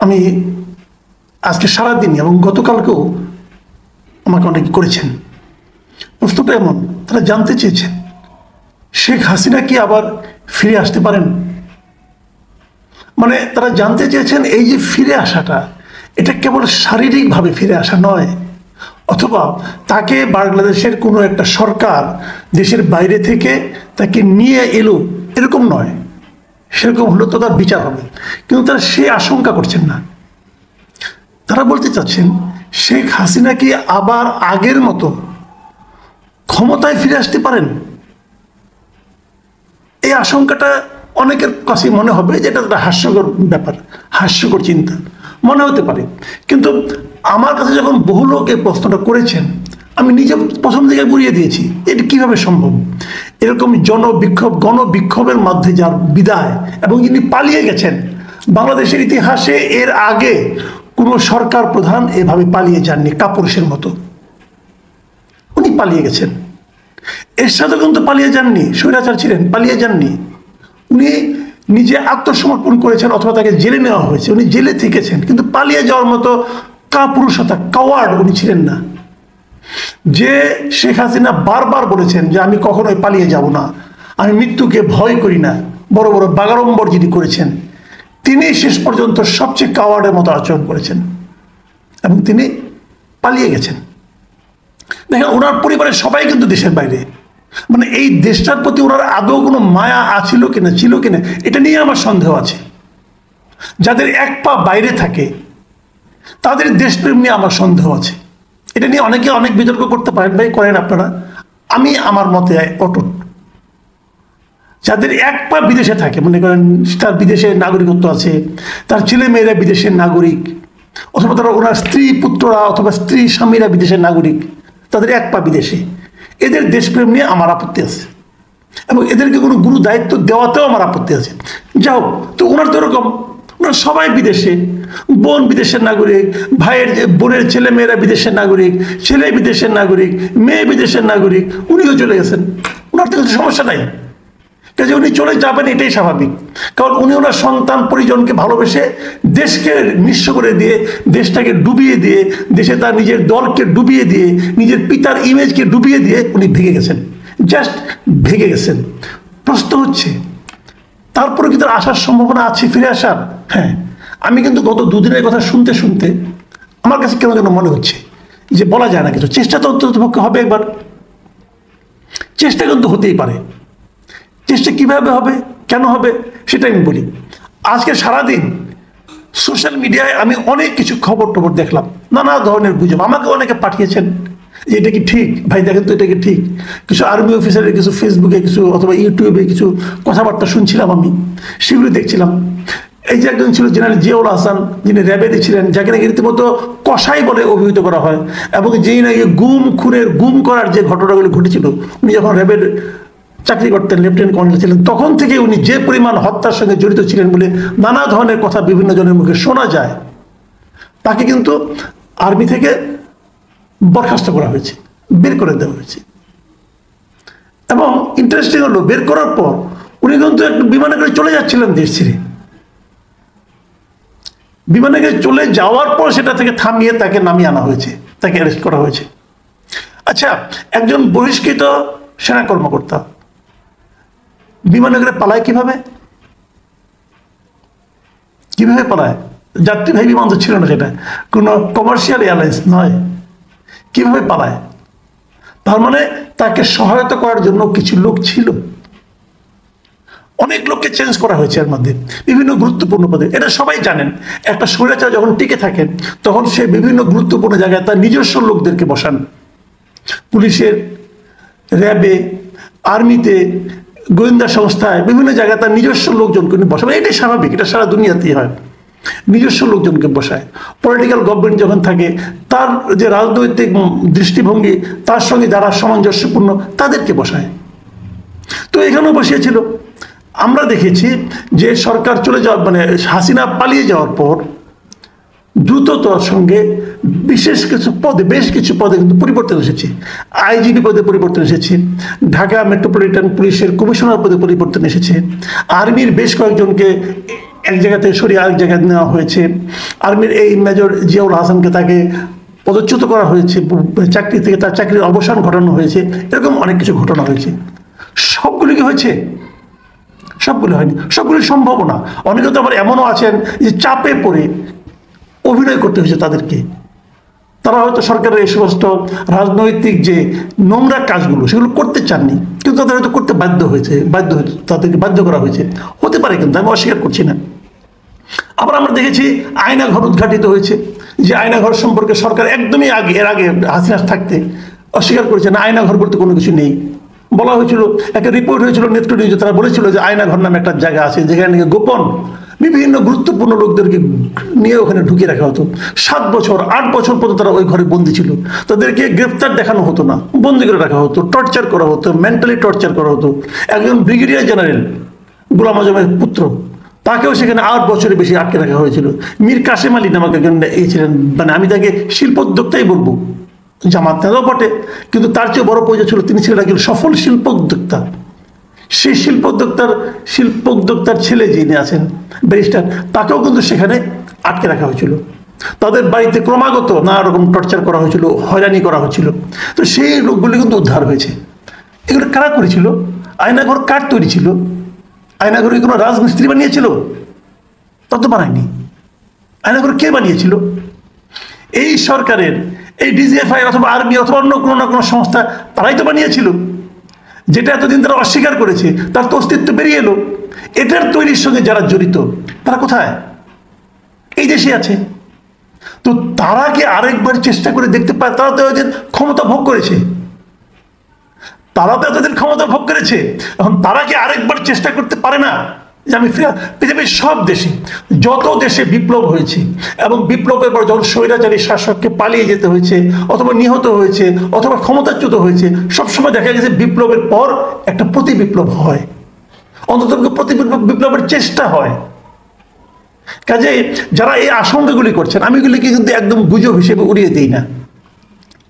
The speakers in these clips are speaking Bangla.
আমি আজকে সারাদিন এবং গতকালকেও আমাকে অনেকে করেছেন। প্রশ্নটা এমন, তারা জানতে চেয়েছেন শেখ হাসিনা কি আবার ফিরে আসতে পারেন। মানে তারা জানতে চেয়েছেন এই যে ফিরে আসাটা, এটা কেবল শারীরিকভাবে ফিরে আসা নয়, অথবা তাকে বাংলাদেশের কোনো একটা সরকার দেশের বাইরে থেকে তাকে নিয়ে এলো এরকম নয়। সেরকম হলে তো তার বিচার হবে, কিন্তু তারা সে আশঙ্কা করছেন না। তারা বলতে চাচ্ছেন শেখ হাসিনা কি আবার আগের মতো ক্ষমতায় ফিরে আসতে পারেন। এই আশঙ্কাটা অনেকের কাছে মনে হবে যে এটা একটা হাস্যকর ব্যাপার, হাস্যকর চিন্তা মনে হতে পারে, কিন্তু আমার কাছে যখন বহু লোক এই প্রশ্নটা করেছেন, আমি নিজে প্রথম দিকে বুঝিয়ে দিয়েছি এটা কিভাবে সম্ভব। এরকম গণবিক্ষোভের মধ্যে যার বিদায়, এবং যিনি পালিয়ে গেছেন, বাংলাদেশের ইতিহাসে এর আগে কোনো সরকার প্রধান এভাবে পালিয়ে যাননি কাপুরুষের মতো। উনি পালিয়ে গেছেন। এরশাদও কিন্তু পালিয়ে যাননি, স্বৈরাচার ছিলেন, পালিয়ে যাননি। উনি নিজে আত্মসমর্পণ করেছেন, অথবা তাকে জেলে নেওয়া হয়েছে, উনি জেলে থেকেছেন, কিন্তু পালিয়ে যাওয়ার মতো কাপুরুষতা, কাওয়ার্ড উনি ছিলেন না। যে শেখ হাসিনা বারবার বলেছেন যে আমি কখনোই পালিয়ে যাব না, আমি মৃত্যুকে ভয় করি না, বড় বড় বাগাড়ম্বর যিনি করেছেন, তিনি শেষ পর্যন্ত সবচেয়ে কাওয়ার্ডের মতো আচরণ করেছেন এবং তিনি পালিয়ে গেছেন। দেখেন, ওনার পরিবারের সবাই কিন্তু দেশের বাইরে। মানে এই দেশটার প্রতি ওনার আদৌ কোনো মায়া ছিল কিনা এটা নিয়ে আমার সন্দেহ আছে। যাদের এক পা বাইরে থাকে তাদের দেশপ্রেম নিয়ে আমার সন্দেহ আছে। এটা নিয়ে অনেকে অনেক বিতর্ক করতে পারেন, ভাই করেন আপনারা, আমি আমার মতে অটুট। যাদের এক পা বিদেশে থাকে, মনে করেন তার বিদেশের নাগরিকত্ব আছে, তার ছেলে মেয়েরা বিদেশের নাগরিক, অথবা তারা ওনার স্ত্রী পুত্ররা অথবা স্ত্রী স্বামীরা বিদেশের নাগরিক, তাদের এক পা বিদেশে, এদের দেশপ্রেম নিয়ে আমার আপত্তি আছে, এবং এদেরকে কোনো গুরু দায়িত্ব দেওয়াতেও আমার আপত্তি আছে। যাও তো, ওনার তো এরকম, ওনারা সবাই বিদেশে, বোন বিদেশের নাগরিক, ভাইয়ের বোনের ছেলে মেয়েরা বিদেশের নাগরিক, ছেলে বিদেশের নাগরিক, মেয়ে বিদেশের নাগরিক, উনিও চলে গেছেন, ওনার তো কিছু সমস্যা নাই। কাজে উনি চলে যাবেন, এটাই স্বাভাবিক। কারণ উনি ওনার সন্তান পরিজনকে ভালোবেসে দেশকে নিঃস্ব করে দিয়ে, দেশটাকে ডুবিয়ে দিয়ে, দেশে তার নিজের দলকে ডুবিয়ে দিয়ে, নিজের পিতার ইমেজকে ডুবিয়ে দিয়ে উনি ভেঙে গেছেন, জাস্ট ভেঙে গেছেন। প্রশ্ন হচ্ছে তারপরে কি তার আসার সম্ভাবনা আছে, ফিরে আসার? হ্যাঁ, আমি কিন্তু গত দুদিনের কথা শুনতে শুনতে আমার কাছে কেন যেন মনে হচ্ছে যে বলা যায় না কিছু, চেষ্টা তো অন্ততপক্ষে হবে একবার। চেষ্টা কিন্তু হতেই পারে। চেষ্টা কিভাবে হবে, কেন হবে, সেটা আমি বলি। আজকে সারাদিন সোশ্যাল মিডিয়ায় আমি অনেক কিছু খবর টবর দেখলাম, নানা ধরনের গুজব আমাকে অনেকে পাঠিয়েছেন যে এটা কি ঠিক, ভাই দেখেন তো এটা কি ঠিক। কিছু আর্মি অফিসারের কিছু ফেসবুকে কিছু অথবা ইউটিউবে কিছু কথাবার্তা শুনছিলাম, আমি সেগুলো দেখছিলাম। এই যে একজন ছিল জেনারেল জিয়াউল হাসান, যিনি র্যাবেতে ছিলেন, যাকে নাকি রীতিমতো কসাই বলে অভিহিত করা হয়, এবং যেই নাকি গুম করার যে ঘটনাগুলো ঘটেছিল, উনি যখন র্যাবের চাকরি করতেন, লেফটেন্যান্ট কর্নেল ছিলেন, তখন থেকে উনি যে পরিমাণ হত্যার সঙ্গে জড়িত ছিলেন বলে নানা ধরনের কথা বিভিন্ন জনের মুখে শোনা যায়। তাকে কিন্তু আর্মি থেকে বরখাস্ত করা হয়েছে, বের করে দেওয়া হয়েছে। এবং ইন্টারেস্টিং হলো, বের করার পর উনি কিন্তু একটু বিমানে করে চলে যাচ্ছিলেন দেশ ছেড়ে। বিমানে করে চলে যাওয়ার পর সেটা থেকে থামিয়ে তাকে নামিয়ে আনা হয়েছে, তাকে অ্যারেস্ট করা হয়েছে। আচ্ছা, একজন বহিষ্কৃত সেনা কর্মকর্তা বিমানে করে পালায় কিভাবে? কিভাবে পালায়? যাত্রীবাহী বিমান তো ছিল না, সেটা কোনো কমার্শিয়াল এয়ারলাইন্স নয়। কিভাবে পালায়? তার মানে তাকে সহায়তা করার জন্য কিছু লোক ছিল। অনেক লোককে চেঞ্জ করা হয়েছে এর মধ্যে, বিভিন্ন গুরুত্বপূর্ণ পদে। এটা সবাই জানেন, একটা স্বৈরাচার যখন টিকে থাকেন তখন সে বিভিন্ন গুরুত্বপূর্ণ জায়গায় তার নিজস্ব লোকদেরকে বসান। পুলিশের, র্যাবে, আর্মিতে, গোয়েন্দা সংস্থায়, বিভিন্ন জায়গায় তার নিজস্ব লোকজনকে বসাবে। এটাই স্বাভাবিক, এটা সারা দুনিয়াতেই হয়, নিজস্ব লোকজনকে বসায়। পলিটিক্যাল গভর্নমেন্ট যখন থাকে, তার যে রাজনৈতিক দৃষ্টিভঙ্গি, তার সঙ্গে যারা সামঞ্জস্যপূর্ণ তাদেরকে বসায়। তো এখানেও বসিয়েছিল। আমরা দেখেছি যে সরকার চলে যাওয়ার, মানে হাসিনা পালিয়ে যাওয়ার পর দ্রুততার সঙ্গে বেশ কিছু পদে কিন্তু পরিবর্তন এসেছে। আইজিপি পদে পরিবর্তন এসেছে, ঢাকা মেট্রোপলিটন পুলিশের কমিশনার পদে পরিবর্তন এসেছে, আর্মির বেশ কয়েকজনকে এক জায়গা থেকে সরিয়ে আরেক জায়গায় নেওয়া হয়েছে, আর্মির এই মেজর জিয়াউল হাসানকে তাকে পদচ্যুত করা হয়েছে, চাকরি থেকে তার চাকরির অবসান ঘটানো হয়েছে, এরকম অনেক কিছু ঘটনা হয়েছে। সবগুলি কি হয়েছে? সবগুলো হয়নি, সবগুলি সম্ভব না। অনেকে তো আবার এমনও আছেন যে চাপে পড়ে অভিনয় করতে হয়েছে তাদেরকে। তারা হয়তো সরকারের এই সমস্ত রাজনৈতিক যে নোংরা কাজগুলো সেগুলো করতে চাননি, কিন্তু তাদের হয়তো করতে তাদেরকে বাধ্য করা হয়েছে, হতে পারে, কিন্তু আমি অস্বীকার করছি না। আবার আমরা দেখেছি আয়নাঘর উদ্ঘাটিত হয়েছে, যে আয়নাঘর সম্পর্কে সরকার একদমই এর আগে হাসিনা থাকতে অস্বীকার করেছে না, আয়নাঘর বলতে কোনো কিছু নেই। বলা হয়েছিল, একটা রিপোর্ট হয়েছিল নেত্র নিউজে, তারা বলেছিল যে আয়নাঘর নামে একটা জায়গা আছে যেখানে গোপন বিভিন্ন গুরুত্বপূর্ণ লোকদেরকে নিয়ে ওখানে ঢুকিয়ে রাখা হতো। 7 বছর 8 বছর পর্যন্ত তারা ওই ঘরে বন্দি ছিল। তাদেরকে গ্রেফতার দেখানো হতো না, বন্দি করে রাখা হতো, টর্চার করা হতো, মেন্টালি টর্চার করা হতো। একজন ব্রিগেডিয়ার জেনারেল গোলাম আজমের পুত্র, তাকেও সেখানে 8 বছরের বেশি আটকে রাখা হয়েছিল। মীর কাসেম আলী নামক একজন ছিলেন, মানে আমি তাকে শিল্পোদ্যোক্তাই বলবো, জামাত নেতাও বটে, কিন্তু তার চেয়ে বড় পরিচয় ছিল তিনি ছিলেন একজন সফল শিল্পোদ্যোক্তা। সেই শিল্পোদ্যোক্তার ছেলে যিনি আছেন ব্যারিস্টার, তাকেও কিন্তু সেখানে আটকে রাখা হয়েছিল। তাদের বাড়িতে ক্রমাগত নানা রকম টর্চার করা হয়েছিল, হয়রানি করা হয়েছিল। তো সেই লোকগুলি কিন্তু উদ্ধার হয়েছে। এগুলো কারা করেছিল? আয়নাঘর কার তৈরি ছিল? আয়নাঘর কি কোনো রাজমিস্ত্রি বানিয়েছিল? তা তো বানায়নি। আয়নাঘর কে বানিয়েছিল? এই সরকারের এই ডিজিএফআই অথবা আর্মি অথবা অন্য কোনো না কোনো সংস্থা, তারাই তো বানিয়েছিল। যেটা এতদিন তারা অস্বীকার করেছে, তার তো অস্তিত্ব বেরিয়ে এলো। এটার তৈরির সঙ্গে যারা জড়িত তারা কোথায়? এই দেশে আছে। তো তারা কি আরেকবার চেষ্টা করে দেখতে পায়? তারা তো এদের ক্ষমতা ভোগ করেছে, এখন তারা কি আরেকবার চেষ্টা করতে পারে না যে আমি পৃথিবীর সব দেশে, যত দেশে বিপ্লব হয়েছে এবং বিপ্লবের পর যখন স্বৈরাচারী শাসককে পালিয়ে যেতে হয়েছে অথবা নিহত হয়েছে অথবা ক্ষমতাচ্যুত হয়েছে, সবসময় দেখা গেছে বিপ্লবের পর একটা প্রতি বিপ্লব হয়, অন্তত প্রতি বিপ্লবের চেষ্টা হয়। কাজে যারা এই আশঙ্কাগুলি করছেন, আমি এগুলিকে কিন্তু একদম গুজব হিসেবে উড়িয়ে দিই না,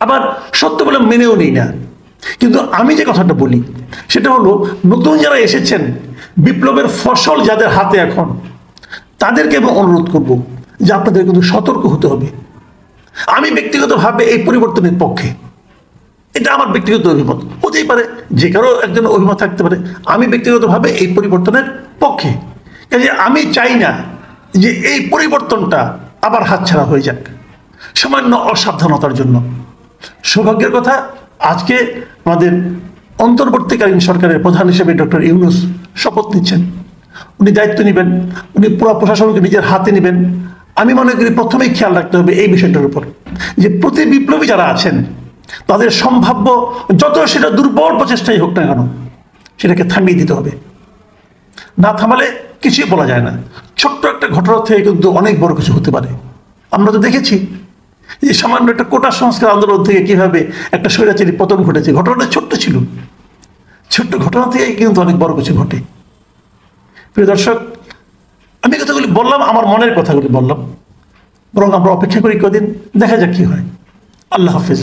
আবার সত্য বলে মেনেও নিই না। কিন্তু আমি যে কথাটা বলি সেটা হলো, নতুন যারা এসেছেন, বিপ্লবের ফসল যাদের হাতে এখন, তাদেরকে আমি অনুরোধ করব যে আপনাদের কিন্তু সতর্ক হতে হবে। আমি ব্যক্তিগতভাবে এই পরিবর্তনের পক্ষে, এটা আমার ব্যক্তিগত অভিমত, হতেই পারে যে কারো একজন অভিমত থাকতে পারে। আমি ব্যক্তিগতভাবে এই পরিবর্তনের পক্ষে, কাজে আমি চাই না যে এই পরিবর্তনটা আবার হাতছাড়া হয়ে যাক সামান্য অসাবধানতার জন্য। সৌভাগ্যের কথা, আজকে আমাদের অন্তর্বর্তীকালীন সরকারের প্রধান হিসেবে ডক্টর ইউনূস শপথ নিচ্ছেন। উনি দায়িত্ব নেবেন, উনি পুরো প্রশাসনকে নিজের হাতে নেবেন। আমি মনে করি প্রথমেই খেয়াল রাখতে হবে এই বিষয়টার উপর, যে প্রতি বিপ্লবী যারা আছেন তাদের সম্ভাব্য যত সেটা দুর্বল প্রচেষ্টাই হোক না কেন, সেটাকে থামিয়ে দিতে হবে। না থামালে কিছুই বলা যায় না। ছোট্ট একটা ঘটনা থেকে কিন্তু অনেক বড় কিছু হতে পারে। আমরা তো দেখেছি যে সামান্য একটা কোটা সংস্কার আন্দোলন থেকে কিভাবে একটা স্বৈরাচারী পতন ঘটেছে। ঘটনাটা ছোট্ট ছিল, ছোট্ট ঘটনা থেকে কিন্তু অনেক বড় কিছু ঘটে। প্রিয় দর্শক, আমি কথাগুলি বললাম, আমার মনের কথাগুলি বললাম, বরং আমরা অপেক্ষা করি কদিন, দেখা যাক কি হয়। আল্লাহ হাফিজ।